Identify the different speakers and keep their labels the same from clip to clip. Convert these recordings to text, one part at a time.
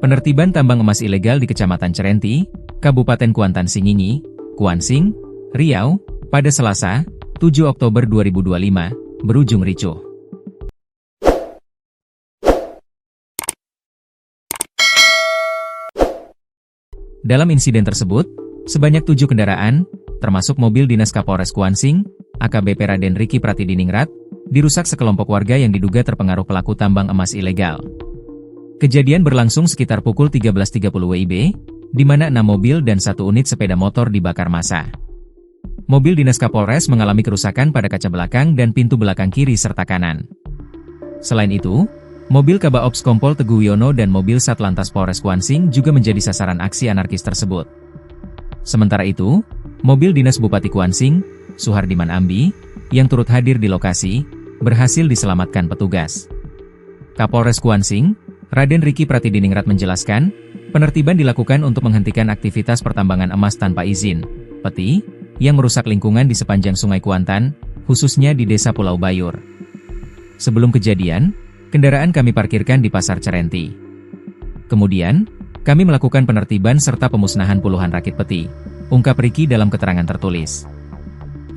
Speaker 1: Penertiban tambang emas ilegal di Kecamatan Cerenti, Kabupaten Kuantan Singingi, Kuansing, Riau, pada Selasa, 7 Oktober 2025, berujung ricuh. Dalam insiden tersebut, sebanyak 7 kendaraan, termasuk mobil Dinas Kapolres Kuansing, AKBP Raden Riki Pratidiningrat, dirusak sekelompok warga yang diduga terpengaruh pelaku tambang emas ilegal. Kejadian berlangsung sekitar pukul 13.30 WIB, di mana 6 mobil dan 1 unit sepeda motor dibakar massa. Mobil Dinas Kapolres mengalami kerusakan pada kaca belakang dan pintu belakang kiri serta kanan. Selain itu, mobil Kabaops Kompol Teguh Wiono dan mobil Satlantas Polres Kuansing juga menjadi sasaran aksi anarkis tersebut. Sementara itu, mobil Dinas Bupati Kuansing, Suhardiman Ambi, yang turut hadir di lokasi, berhasil diselamatkan petugas. Kapolres Kuansing, Raden Riki Pratidiningrat menjelaskan, penertiban dilakukan untuk menghentikan aktivitas pertambangan emas tanpa izin, peti, yang merusak lingkungan di sepanjang Sungai Kuantan, khususnya di Desa Pulau Bayur. Sebelum kejadian, kendaraan kami parkirkan di Pasar Cerenti. Kemudian, kami melakukan penertiban serta pemusnahan puluhan rakit peti, ungkap Riki dalam keterangan tertulis.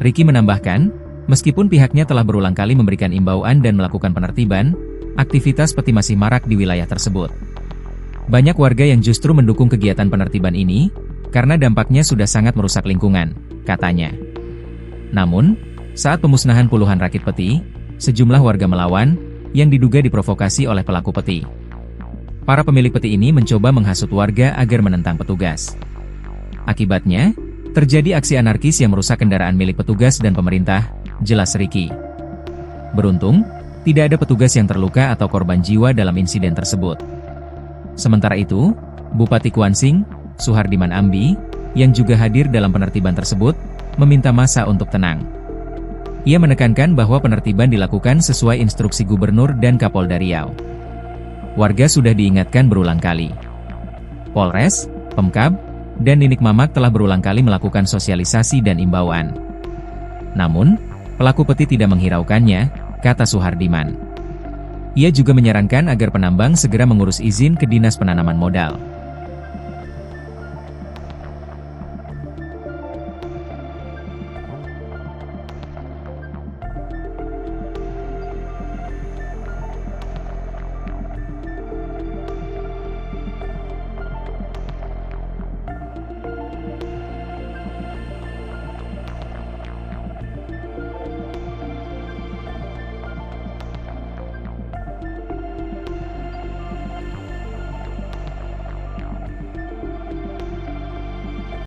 Speaker 1: Riki menambahkan, meskipun pihaknya telah berulang kali memberikan imbauan dan melakukan penertiban, aktivitas peti masih marak di wilayah tersebut. Banyak warga yang justru mendukung kegiatan penertiban ini, karena dampaknya sudah sangat merusak lingkungan, katanya. Namun, saat pemusnahan puluhan rakit peti, sejumlah warga melawan, yang diduga diprovokasi oleh pelaku peti. Para pemilik peti ini mencoba menghasut warga agar menentang petugas. Akibatnya, terjadi aksi anarkis yang merusak kendaraan milik petugas dan pemerintah, jelas Riki. Beruntung, tidak ada petugas yang terluka atau korban jiwa dalam insiden tersebut. Sementara itu, Bupati Kuansing, Suhardiman Ambi, yang juga hadir dalam penertiban tersebut, meminta massa untuk tenang. Ia menekankan bahwa penertiban dilakukan sesuai instruksi Gubernur dan Kapolda Riau. Warga sudah diingatkan berulang kali. Polres, Pemkab, dan Ninik Mamak telah berulang kali melakukan sosialisasi dan imbauan. Namun, pelaku peti tidak menghiraukannya, kata Suhardiman. Ia juga menyarankan agar penambang segera mengurus izin ke Dinas Penanaman Modal.